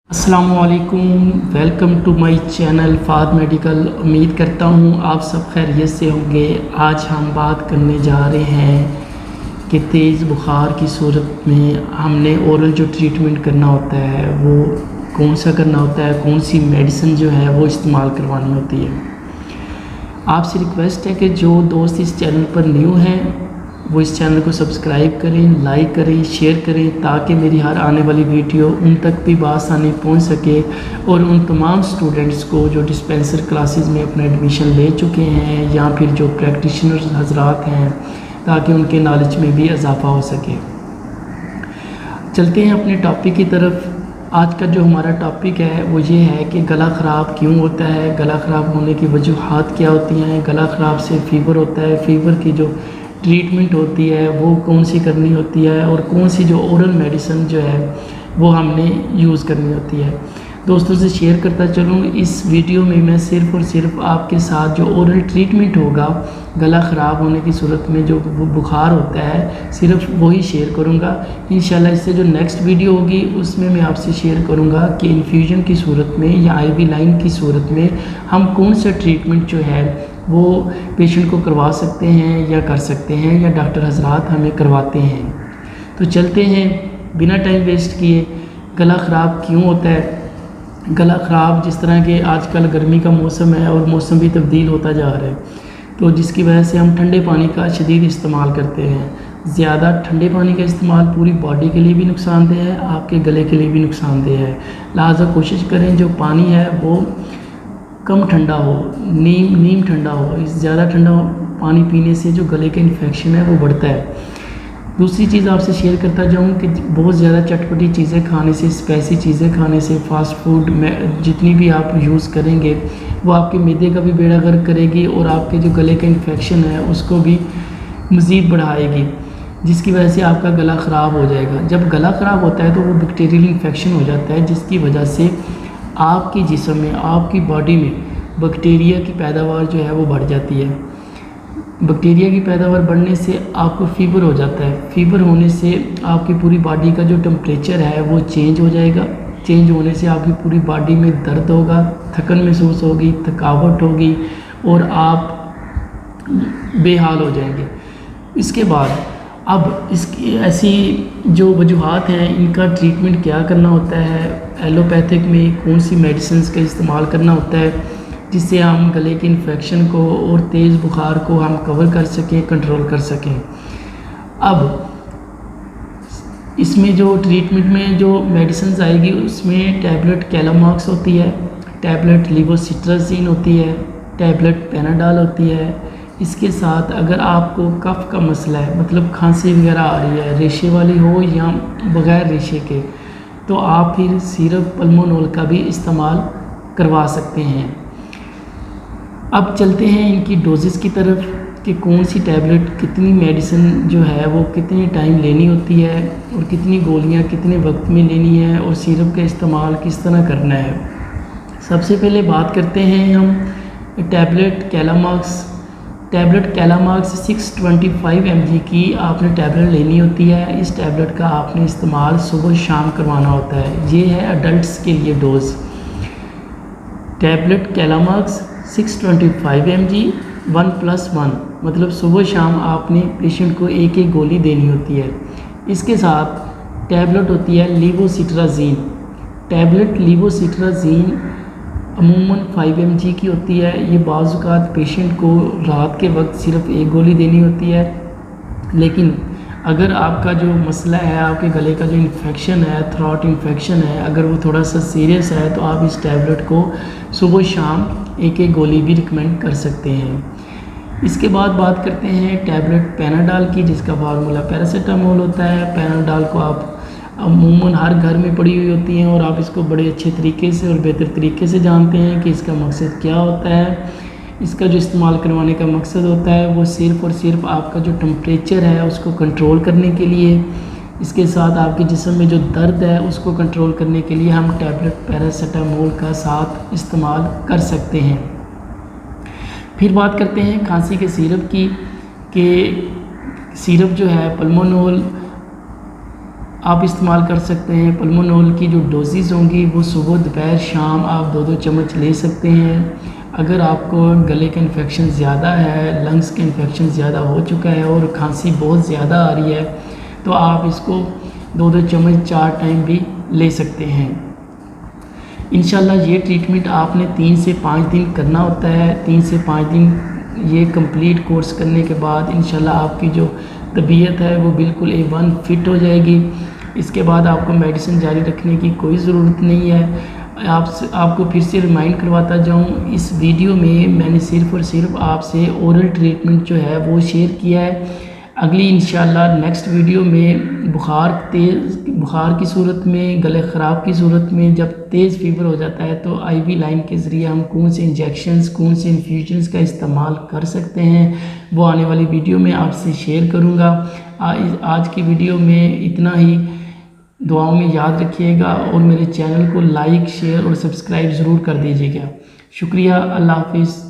अस्सलामुअलैकुम, welcome to my channel फाद medical. उम्मीद करता हूँ आप सब खैरियत से होंगे। आज हम बात करने जा रहे हैं कि तेज़ बुखार की सूरत में हमने ओरल जो ट्रीटमेंट करना होता है वो कौन सा करना होता है, कौन सी मेडिसिन जो है वो इस्तेमाल करवानी होती है। आपसे रिक्वेस्ट है कि जो दोस्त इस चैनल पर न्यू हैं वो इस चैनल को सब्सक्राइब करें, लाइक करें, शेयर करें ताकि मेरी हर आने वाली वीडियो उन तक भी बआसानी पहुंच सके और उन तमाम स्टूडेंट्स को जो डिस्पेंसर क्लासेस में अपना एडमिशन ले चुके हैं या फिर जो प्रैक्टिशनर्स हजरात हैं ताकि उनके नॉलेज में भी इजाफ़ा हो सके। चलते हैं अपने टॉपिक की तरफ। आज का जो हमारा टॉपिक है वो ये है कि गला ख़राब क्यों होता है, गला ख़राब होने की वजूहात क्या होती हैं, गला ख़राब से फ़ीवर होता है, फ़ीवर की जो ट्रीटमेंट होती है वो कौन सी करनी होती है और कौन सी जो ओरल मेडिसिन जो है वो हमने यूज़ करनी होती है। दोस्तों से शेयर करता चलूँ, इस वीडियो में मैं सिर्फ़ और सिर्फ आपके साथ जो ओरल ट्रीटमेंट होगा गला ख़राब होने की सूरत में जो बुखार होता है सिर्फ वही शेयर करूँगा। इंशाल्लाह इससे जो नेक्स्ट वीडियो होगी उसमें मैं आपसे शेयर करूँगा कि इन्फ्यूजन की सूरत में या आईवी लाइन की सूरत में हम कौन सा ट्रीटमेंट जो है वो पेशेंट को करवा सकते हैं या कर सकते हैं या डॉक्टर हजरात हमें करवाते हैं। तो चलते हैं बिना टाइम वेस्ट किए। गला ख़राब क्यों होता है? गला ख़राब जिस तरह के आजकल गर्मी का मौसम है और मौसम भी तब्दील होता जा रहा है तो जिसकी वजह से हम ठंडे पानी का शदीद इस्तेमाल करते हैं। ज़्यादा ठंडे पानी का इस्तेमाल पूरी बॉडी के लिए भी नुकसानदेह है, आपके गले के लिए भी नुकसानदेह है। लिहाजा कोशिश करें जो पानी है वो कम ठंडा हो, नीम ठंडा हो। इस ज़्यादा ठंडा पानी पीने से जो गले का इन्फेक्शन है वो बढ़ता है। दूसरी चीज़ आपसे शेयर करता जाऊँ कि बहुत ज़्यादा चटपटी चीज़ें खाने से, स्पाइसी चीज़ें खाने से, फास्ट फूड में जितनी भी आप यूज़ करेंगे वो आपके मैदे का भी बेड़ा गर्क करेगी और आपके जो गले का इन्फेक्शन है उसको भी मज़ीद बढ़ाएगी, जिसकी वजह से आपका गला ख़राब हो जाएगा। जब गला ख़राब होता है तो वो बैक्टीरियल इन्फेक्शन हो जाता है जिसकी वजह से आपके जिस्म में, आपकी बॉडी में बैक्टीरिया की पैदावार जो है वो बढ़ जाती है। बैक्टीरिया की पैदावार बढ़ने से आपको फ़ीवर हो जाता है। फ़ीवर होने से आपकी पूरी बॉडी का जो टेम्परेचर है वो चेंज हो जाएगा। चेंज होने से आपकी पूरी बॉडी में दर्द होगा, थकन महसूस होगी, थकावट होगी और आप बेहाल हो जाएंगे। इसके बाद अब इसकी ऐसी जो वजूहात हैं इनका ट्रीटमेंट क्या करना होता है। एलोपैथिक में कौन सी मेडिसिन का इस्तेमाल करना होता है जिससे हम गले के इन्फेक्शन को और तेज़ बुखार को हम कवर कर सकें, कंट्रोल कर सकें। अब इसमें जो ट्रीटमेंट में जो मेडिसिन आएगी उसमें टैबलेट कैलामॉक्स होती है, टैबलेट लेवोसिट्राजीन होती है, टैबलेट पेनाडाल होती है। इसके साथ अगर आपको कफ़ का मसला है, मतलब खांसी वगैरह आ रही है, रेशे वाली हो या बग़ैर रेशे के, तो आप फिर सिरप पल्मोनोल का भी इस्तेमाल करवा सकते हैं। अब चलते हैं इनकी डोजेस की तरफ कि कौन सी टैबलेट, कितनी मेडिसिन जो है वो कितने टाइम लेनी होती है और कितनी गोलियां कितने वक्त में लेनी है और सिरप का इस्तेमाल किस तरह करना है। सबसे पहले बात करते हैं हम टैबलेट कैलामॉक्स। टैबलेट कैलामॉक्स 625 mg की आपने टैबलेट लेनी होती है। इस टैबलेट का आपने इस्तेमाल सुबह शाम करवाना होता है। ये है अडल्ट्स के लिए डोज़। टैबलेट कैलामॉक्स 625 mg 1+1, मतलब सुबह शाम आपने पेशेंट को एक एक गोली देनी होती है। इसके साथ टैबलेट होती है लेवोसिट्राजीन। टैबलेट लेवोसिट्राजीन अमूमन 5 mg की होती है। ये बाज़ औक़ात पेशेंट को रात के वक्त सिर्फ एक गोली देनी होती है, लेकिन अगर आपका जो मसला है, आपके गले का जो इन्फेक्शन है, थ्रोट इन्फेक्शन है, अगर वो थोड़ा सा सीरियस है तो आप इस टैबलेट को सुबह शाम एक एक गोली भी रिकमेंड कर सकते हैं। इसके बाद बात करते हैं टैबलेट पेनाडाल की, जिसका फार्मूला पैरासीटामोल होता है। पेनाडाल को आप अमूमन हर घर में पड़ी हुई होती हैं और आप इसको बड़े अच्छे तरीके से और बेहतर तरीके से जानते हैं कि इसका मकसद क्या होता है। इसका जो इस्तेमाल करवाने का मकसद होता है वो सिर्फ़ और सिर्फ आपका जो टेम्परेचर है उसको कंट्रोल करने के लिए। इसके साथ आपके जिस्म में जो दर्द है उसको कंट्रोल करने के लिए हम टैबलेट पैरासीटामोल का साथ इस्तेमाल कर सकते हैं। फिर बात करते हैं खांसी के सिरप की, कि सिरप जो है पल्मोनोल आप इस्तेमाल कर सकते हैं। पल्मोनॉल की जो डोजेज़ होंगी वो सुबह दोपहर शाम आप 2-2 चम्मच ले सकते हैं। अगर आपको गले का इन्फेक्शन ज़्यादा है, लंग्स का इन्फेक्शन ज़्यादा हो चुका है और खांसी बहुत ज़्यादा आ रही है तो आप इसको 2-2 चम्मच 4 टाइम भी ले सकते हैं। इंशाल्लाह ये ट्रीटमेंट आपने 3 से 5 दिन करना होता है। 3 से 5 दिन ये कंप्लीट कोर्स करने के बाद इंशाल्लाह आपकी जो तबीयत है वो बिल्कुल A1 फिट हो जाएगी। इसके बाद आपको मेडिसिन जारी रखने की कोई ज़रूरत नहीं है। आपको फिर से रिमाइंड करवाता जाऊँ, इस वीडियो में मैंने सिर्फ़ और सिर्फ आपसे ओरल ट्रीटमेंट जो है वो शेयर किया है। अगली इंशाल्लाह नेक्स्ट वीडियो में बुखार की सूरत में, गले ख़राब की सूरत में जब तेज़ फीवर हो जाता है तो IV लाइन के ज़रिए हम कौन से इंजेक्शंस, कौन से इन्फ्यूजन्स का इस्तेमाल कर सकते हैं वो आने वाली वीडियो में आपसे शेयर करूँगा। आज की वीडियो में इतना ही। दुआओं में याद रखिएगा और मेरे चैनल को लाइक, शेयर और सब्सक्राइब ज़रूर कर दीजिएगा। शुक्रिया। अल्लाह हाफ़िज़।